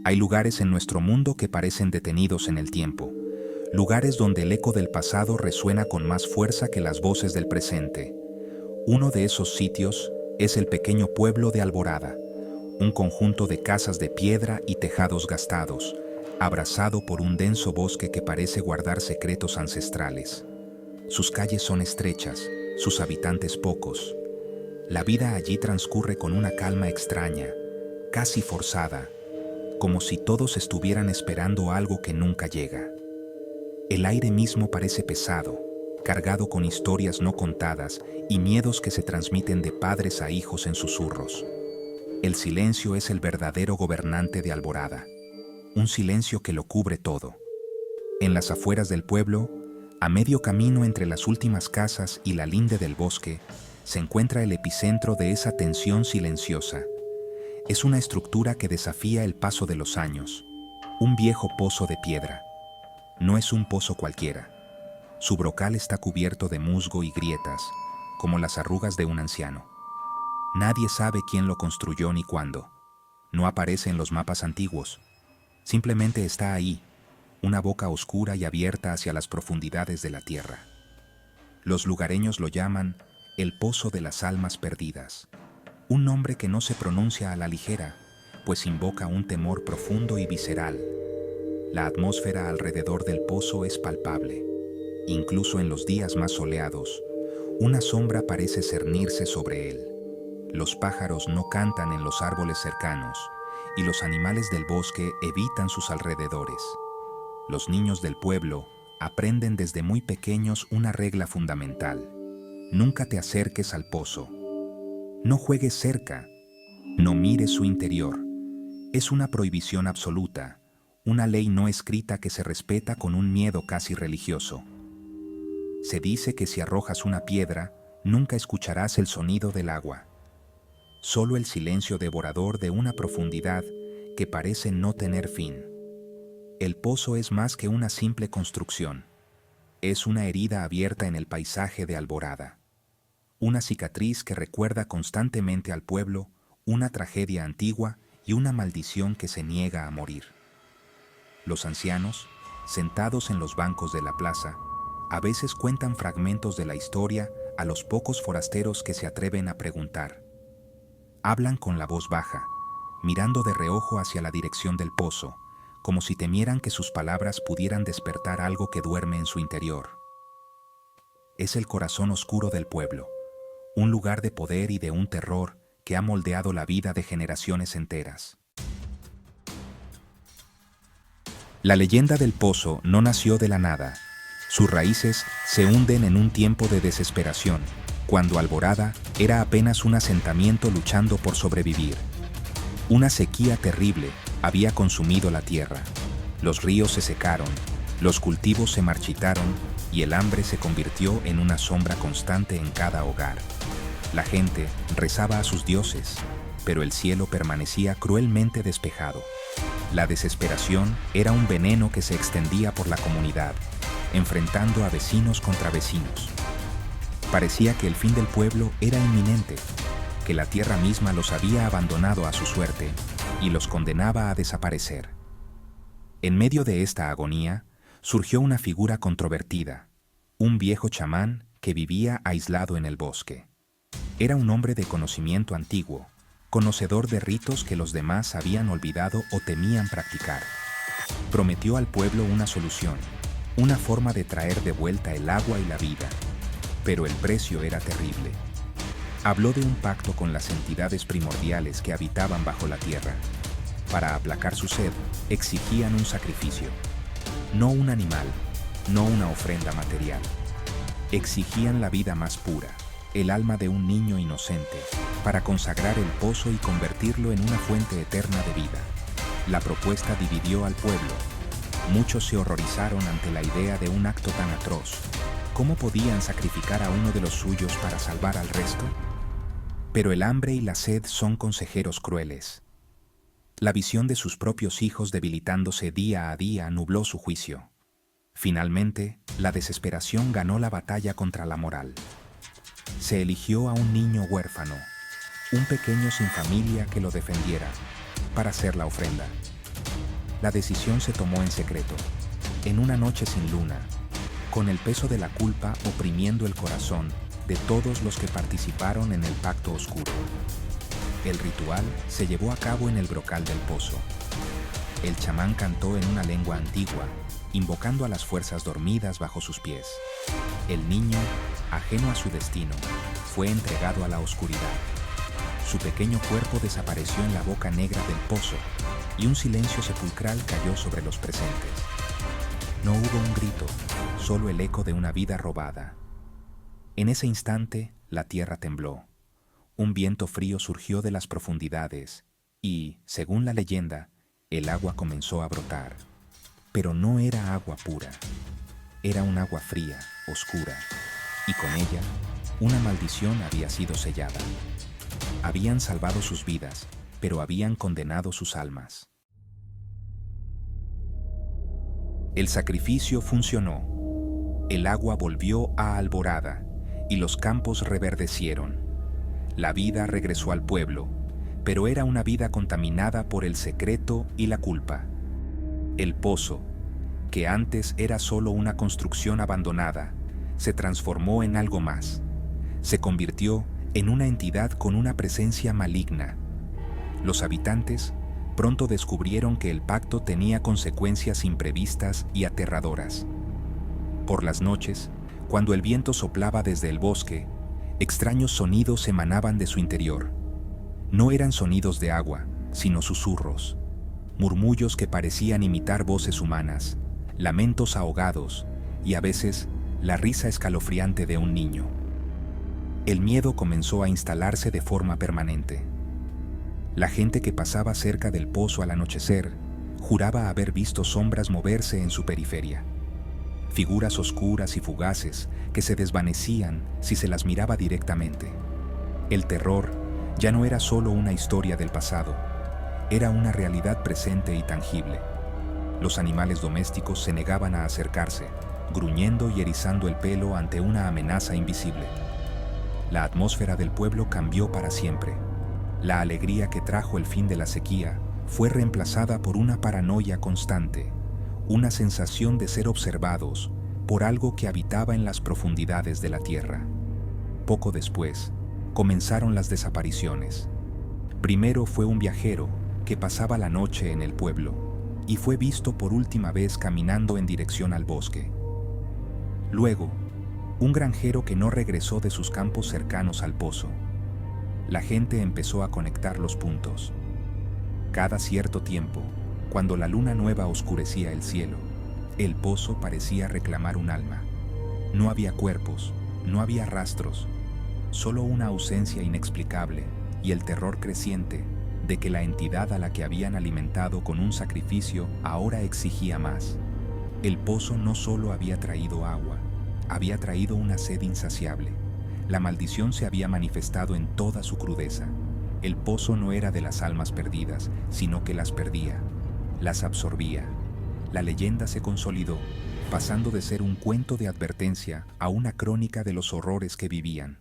Hay lugares en nuestro mundo que parecen detenidos en el tiempo, lugares donde el eco del pasado resuena con más fuerza que las voces del presente. Uno de esos sitios es el pequeño pueblo de Alborada, un conjunto de casas de piedra y tejados gastados, abrazado por un denso bosque que parece guardar secretos ancestrales. Sus calles son estrechas, sus habitantes pocos. La vida allí transcurre con una calma extraña, casi forzada, como si todos estuvieran esperando algo que nunca llega. El aire mismo parece pesado, cargado con historias no contadas y miedos que se transmiten de padres a hijos en susurros. El silencio es el verdadero gobernante de Alborada, un silencio que lo cubre todo. En las afueras del pueblo, a medio camino entre las últimas casas y la linde del bosque, se encuentra el epicentro de esa tensión silenciosa. Es una estructura que desafía el paso de los años, un viejo pozo de piedra. No es un pozo cualquiera. Su brocal está cubierto de musgo y grietas, como las arrugas de un anciano. Nadie sabe quién lo construyó ni cuándo. No aparece en los mapas antiguos. Simplemente está ahí, una boca oscura y abierta hacia las profundidades de la tierra. Los lugareños lo llaman el Pozo de las Almas Perdidas, un nombre que no se pronuncia a la ligera, pues invoca un temor profundo y visceral. La atmósfera alrededor del pozo es palpable. Incluso en los días más soleados, una sombra parece cernirse sobre él. Los pájaros no cantan en los árboles cercanos, y los animales del bosque evitan sus alrededores. Los niños del pueblo aprenden desde muy pequeños una regla fundamental: nunca te acerques al pozo. No juegues cerca, no mires su interior. Es una prohibición absoluta, una ley no escrita que se respeta con un miedo casi religioso. Se dice que si arrojas una piedra, nunca escucharás el sonido del agua. Solo el silencio devorador de una profundidad que parece no tener fin. El pozo es más que una simple construcción. Es una herida abierta en el paisaje de Alborada. Una cicatriz que recuerda constantemente al pueblo una tragedia antigua y una maldición que se niega a morir. Los ancianos, sentados en los bancos de la plaza, a veces cuentan fragmentos de la historia a los pocos forasteros que se atreven a preguntar. Hablan con la voz baja, mirando de reojo hacia la dirección del pozo, como si temieran que sus palabras pudieran despertar algo que duerme en su interior. Es el corazón oscuro del pueblo, un lugar de poder y de un terror que ha moldeado la vida de generaciones enteras. La leyenda del pozo no nació de la nada. Sus raíces se hunden en un tiempo de desesperación, cuando Alborada era apenas un asentamiento luchando por sobrevivir. Una sequía terrible había consumido la tierra. Los ríos se secaron, los cultivos se marchitaron y el hambre se convirtió en una sombra constante en cada hogar. La gente rezaba a sus dioses, pero el cielo permanecía cruelmente despejado. La desesperación era un veneno que se extendía por la comunidad, enfrentando a vecinos contra vecinos. Parecía que el fin del pueblo era inminente, que la tierra misma los había abandonado a su suerte y los condenaba a desaparecer. En medio de esta agonía, surgió una figura controvertida, un viejo chamán que vivía aislado en el bosque. Era un hombre de conocimiento antiguo, conocedor de ritos que los demás habían olvidado o temían practicar. Prometió al pueblo una solución, una forma de traer de vuelta el agua y la vida, pero el precio era terrible. Habló de un pacto con las entidades primordiales que habitaban bajo la tierra. Para aplacar su sed, exigían un sacrificio. No un animal, no una ofrenda material. Exigían la vida más pura, el alma de un niño inocente, para consagrar el pozo y convertirlo en una fuente eterna de vida. La propuesta dividió al pueblo. Muchos se horrorizaron ante la idea de un acto tan atroz. ¿Cómo podían sacrificar a uno de los suyos para salvar al resto? Pero el hambre y la sed son consejeros crueles. La visión de sus propios hijos debilitándose día a día nubló su juicio. Finalmente, la desesperación ganó la batalla contra la moral. Se eligió a un niño huérfano, un pequeño sin familia que lo defendiera, para hacer la ofrenda. La decisión se tomó en secreto, en una noche sin luna, con el peso de la culpa oprimiendo el corazón de todos los que participaron en el pacto oscuro. El ritual se llevó a cabo en el brocal del pozo. El chamán cantó en una lengua antigua, invocando a las fuerzas dormidas bajo sus pies. El niño, ajeno a su destino, fue entregado a la oscuridad. Su pequeño cuerpo desapareció en la boca negra del pozo y un silencio sepulcral cayó sobre los presentes. No hubo un grito, solo el eco de una vida robada. En ese instante, la tierra tembló. Un viento frío surgió de las profundidades y, según la leyenda, el agua comenzó a brotar. Pero no era agua pura. Era un agua fría, oscura, y con ella, una maldición había sido sellada. Habían salvado sus vidas, pero habían condenado sus almas. El sacrificio funcionó. El agua volvió a Alborada y los campos reverdecieron. La vida regresó al pueblo, pero era una vida contaminada por el secreto y la culpa. El pozo, que antes era solo una construcción abandonada, se transformó en algo más. Se convirtió en una entidad con una presencia maligna. Los habitantes pronto descubrieron que el pacto tenía consecuencias imprevistas y aterradoras. Por las noches, cuando el viento soplaba desde el bosque, extraños sonidos emanaban de su interior. No eran sonidos de agua, sino susurros, murmullos que parecían imitar voces humanas, lamentos ahogados y a veces la risa escalofriante de un niño. El miedo comenzó a instalarse de forma permanente. La gente que pasaba cerca del pozo al anochecer juraba haber visto sombras moverse en su periferia. Figuras oscuras y fugaces que se desvanecían si se las miraba directamente. El terror ya no era solo una historia del pasado, era una realidad presente y tangible. Los animales domésticos se negaban a acercarse, gruñendo y erizando el pelo ante una amenaza invisible. La atmósfera del pueblo cambió para siempre. La alegría que trajo el fin de la sequía fue reemplazada por una paranoia constante, una sensación de ser observados por algo que habitaba en las profundidades de la tierra. Poco después, comenzaron las desapariciones. Primero fue un viajero que pasaba la noche en el pueblo y fue visto por última vez caminando en dirección al bosque. Luego, un granjero que no regresó de sus campos cercanos al pozo. La gente empezó a conectar los puntos. Cada cierto tiempo, cuando la luna nueva oscurecía el cielo, el pozo parecía reclamar un alma. No había cuerpos, no había rastros, solo una ausencia inexplicable y el terror creciente de que la entidad a la que habían alimentado con un sacrificio ahora exigía más. El pozo no solo había traído agua, había traído una sed insaciable. La maldición se había manifestado en toda su crudeza. El pozo no era de las almas perdidas, sino que las perdía, las absorbía. La leyenda se consolidó, pasando de ser un cuento de advertencia a una crónica de los horrores que vivían.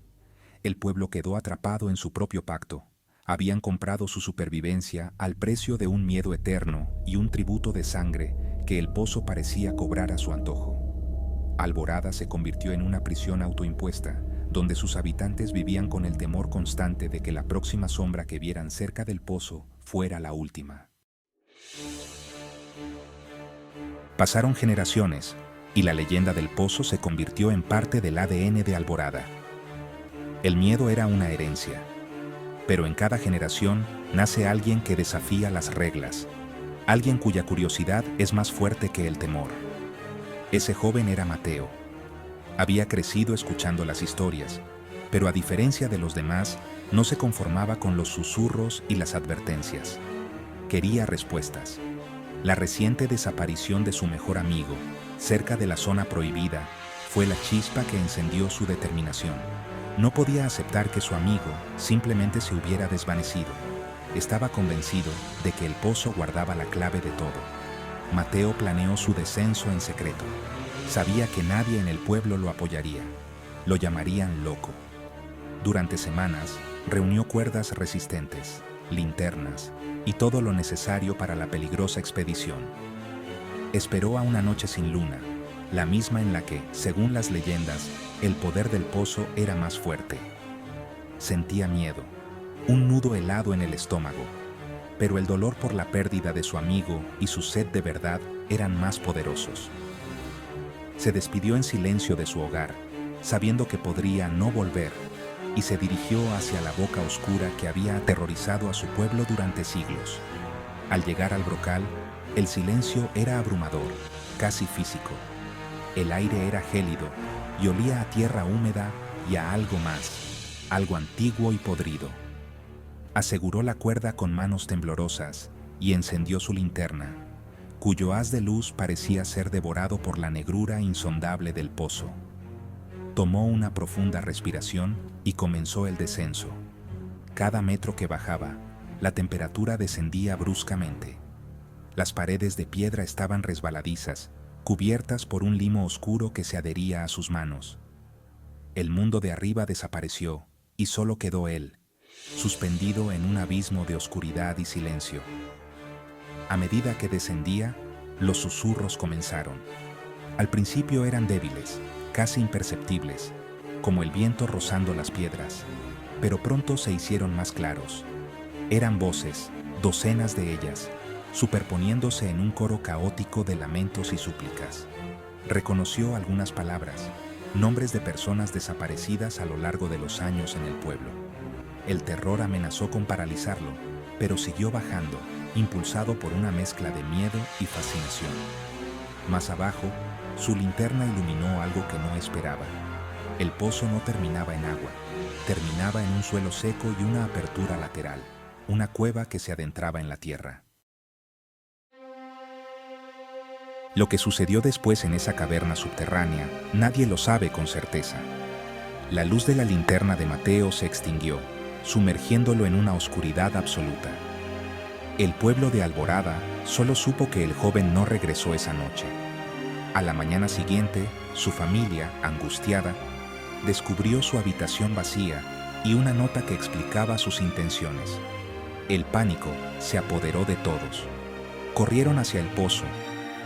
El pueblo quedó atrapado en su propio pacto. Habían comprado su supervivencia al precio de un miedo eterno y un tributo de sangre que el pozo parecía cobrar a su antojo. Alborada se convirtió en una prisión autoimpuesta, donde sus habitantes vivían con el temor constante de que la próxima sombra que vieran cerca del pozo fuera la última. Pasaron generaciones, y la leyenda del pozo se convirtió en parte del ADN de Alborada. El miedo era una herencia, pero en cada generación nace alguien que desafía las reglas, alguien cuya curiosidad es más fuerte que el temor. Ese joven era Mateo. Había crecido escuchando las historias, pero a diferencia de los demás, no se conformaba con los susurros y las advertencias. Quería respuestas. La reciente desaparición de su mejor amigo, cerca de la zona prohibida, fue la chispa que encendió su determinación. No podía aceptar que su amigo simplemente se hubiera desvanecido. Estaba convencido de que el pozo guardaba la clave de todo. Mateo planeó su descenso en secreto. Sabía que nadie en el pueblo lo apoyaría. Lo llamarían loco. Durante semanas, reunió cuerdas resistentes, linternas y todo lo necesario para la peligrosa expedición. Esperó a una noche sin luna, la misma en la que, según las leyendas, el poder del pozo era más fuerte. Sentía miedo, un nudo helado en el estómago, pero el dolor por la pérdida de su amigo y su sed de verdad eran más poderosos. Se despidió en silencio de su hogar, sabiendo que podría no volver, y se dirigió hacia la boca oscura que había aterrorizado a su pueblo durante siglos. Al llegar al brocal, el silencio era abrumador, casi físico. El aire era gélido y olía a tierra húmeda y a algo más, algo antiguo y podrido. Aseguró la cuerda con manos temblorosas y encendió su linterna, cuyo haz de luz parecía ser devorado por la negrura insondable del pozo. Tomó una profunda respiración y comenzó el descenso. Cada metro que bajaba, la temperatura descendía bruscamente. Las paredes de piedra estaban resbaladizas, cubiertas por un limo oscuro que se adhería a sus manos. El mundo de arriba desapareció y solo quedó él, suspendido en un abismo de oscuridad y silencio. A medida que descendía, los susurros comenzaron. Al principio eran débiles, casi imperceptibles, como el viento rozando las piedras, pero pronto se hicieron más claros. Eran voces, docenas de ellas, superponiéndose en un coro caótico de lamentos y súplicas. Reconoció algunas palabras, nombres de personas desaparecidas a lo largo de los años en el pueblo. El terror amenazó con paralizarlo, pero siguió bajando, impulsado por una mezcla de miedo y fascinación. Más abajo, su linterna iluminó algo que no esperaba. El pozo no terminaba en agua, terminaba en un suelo seco y una apertura lateral, una cueva que se adentraba en la tierra. Lo que sucedió después en esa caverna subterránea, nadie lo sabe con certeza. La luz de la linterna de Mateo se extinguió, sumergiéndolo en una oscuridad absoluta. El pueblo de Alborada solo supo que el joven no regresó esa noche. A la mañana siguiente, su familia, angustiada, descubrió su habitación vacía y una nota que explicaba sus intenciones. El pánico se apoderó de todos. Corrieron hacia el pozo,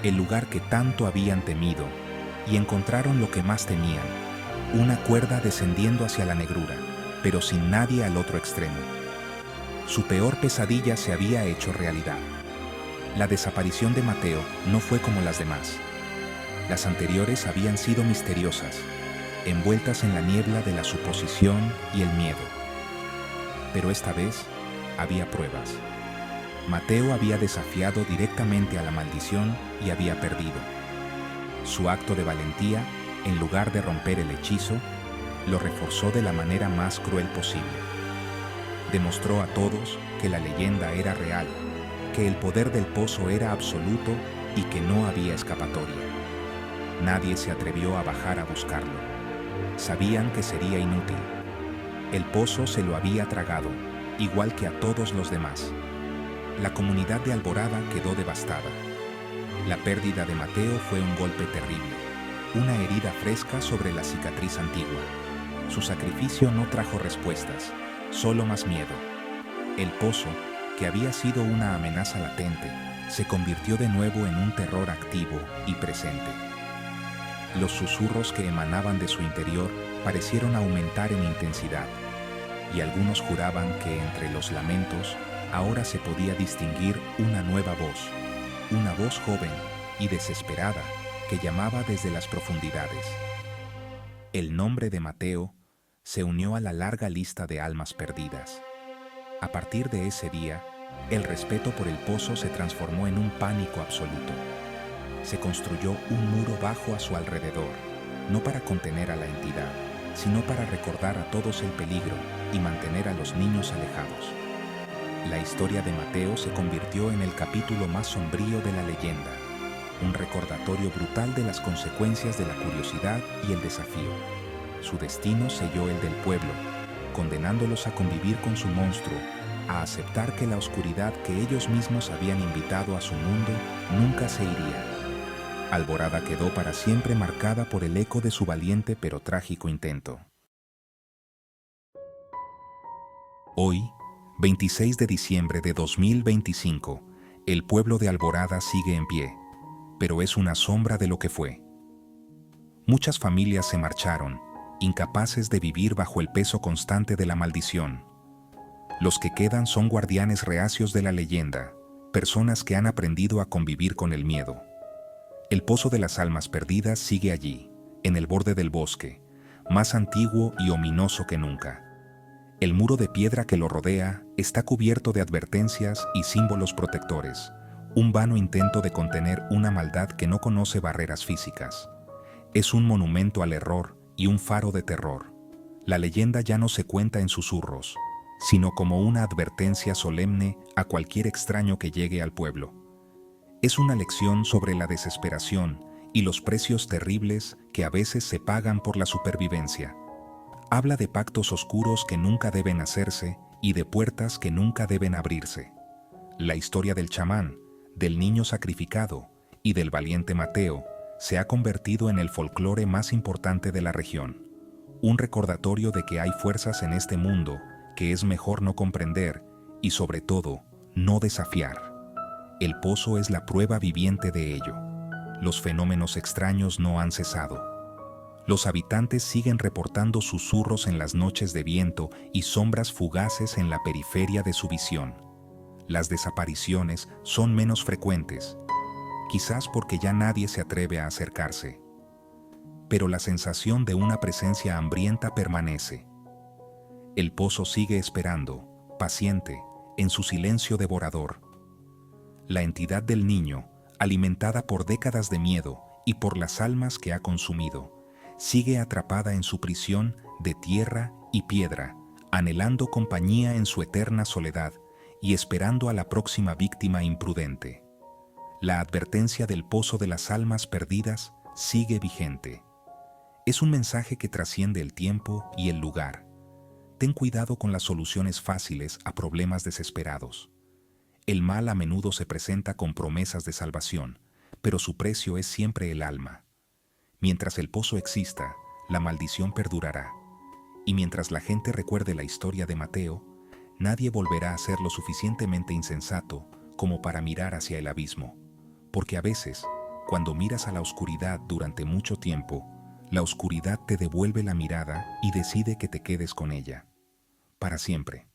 el lugar que tanto habían temido, y encontraron lo que más temían, una cuerda descendiendo hacia la negrura, pero sin nadie al otro extremo. Su peor pesadilla se había hecho realidad. La desaparición de Mateo no fue como las demás. Las anteriores habían sido misteriosas, envueltas en la niebla de la suposición y el miedo. Pero esta vez había pruebas. Mateo había desafiado directamente a la maldición y había perdido. Su acto de valentía, en lugar de romper el hechizo, lo reforzó de la manera más cruel posible. Demostró a todos que la leyenda era real, que el poder del pozo era absoluto y que no había escapatoria. Nadie se atrevió a bajar a buscarlo. Sabían que sería inútil. El pozo se lo había tragado, igual que a todos los demás. La comunidad de Alborada quedó devastada. La pérdida de Mateo fue un golpe terrible, una herida fresca sobre la cicatriz antigua. Su sacrificio no trajo respuestas, solo más miedo. El pozo, que había sido una amenaza latente, se convirtió de nuevo en un terror activo y presente. Los susurros que emanaban de su interior parecieron aumentar en intensidad, y algunos juraban que entre los lamentos ahora se podía distinguir una nueva voz, una voz joven y desesperada que llamaba desde las profundidades. El nombre de Mateo se unió a la larga lista de almas perdidas. A partir de ese día, el respeto por el pozo se transformó en un pánico absoluto. Se construyó un muro bajo a su alrededor, no para contener a la entidad, sino para recordar a todos el peligro y mantener a los niños alejados. La historia de Mateo se convirtió en el capítulo más sombrío de la leyenda, un recordatorio brutal de las consecuencias de la curiosidad y el desafío. Su destino selló el del pueblo, condenándolos a convivir con su monstruo, a aceptar que la oscuridad que ellos mismos habían invitado a su mundo nunca se iría. Alborada quedó para siempre marcada por el eco de su valiente pero trágico intento. Hoy, 26 de diciembre de 2025. El pueblo de Alborada sigue en pie, pero es una sombra de lo que fue. Muchas familias se marcharon, incapaces de vivir bajo el peso constante de la maldición. Los que quedan son guardianes reacios de la leyenda, personas que han aprendido a convivir con el miedo. El Pozo de las Almas Perdidas sigue allí, en el borde del bosque, más antiguo y ominoso que nunca. El muro de piedra que lo rodea está cubierto de advertencias y símbolos protectores, un vano intento de contener una maldad que no conoce barreras físicas. Es un monumento al error y un faro de terror. La leyenda ya no se cuenta en susurros, sino como una advertencia solemne a cualquier extraño que llegue al pueblo. Es una lección sobre la desesperación y los precios terribles que a veces se pagan por la supervivencia. Habla de pactos oscuros que nunca deben hacerse y de puertas que nunca deben abrirse. La historia del chamán, del niño sacrificado y del valiente Mateo se ha convertido en el folclore más importante de la región. Un recordatorio de que hay fuerzas en este mundo que es mejor no comprender y, sobre todo, no desafiar. El pozo es la prueba viviente de ello. Los fenómenos extraños no han cesado. Los habitantes siguen reportando susurros en las noches de viento y sombras fugaces en la periferia de su visión. Las desapariciones son menos frecuentes, quizás porque ya nadie se atreve a acercarse. Pero la sensación de una presencia hambrienta permanece. El pozo sigue esperando, paciente, en su silencio devorador. La entidad del niño, alimentada por décadas de miedo y por las almas que ha consumido, sigue atrapada en su prisión de tierra y piedra, anhelando compañía en su eterna soledad y esperando a la próxima víctima imprudente. La advertencia del Pozo de las Almas Perdidas sigue vigente. Es un mensaje que trasciende el tiempo y el lugar. Ten cuidado con las soluciones fáciles a problemas desesperados. El mal a menudo se presenta con promesas de salvación, pero su precio es siempre el alma. Mientras el pozo exista, la maldición perdurará. Y mientras la gente recuerde la historia de Mateo, nadie volverá a ser lo suficientemente insensato como para mirar hacia el abismo. Porque a veces, cuando miras a la oscuridad durante mucho tiempo, la oscuridad te devuelve la mirada y decide que te quedes con ella. Para siempre.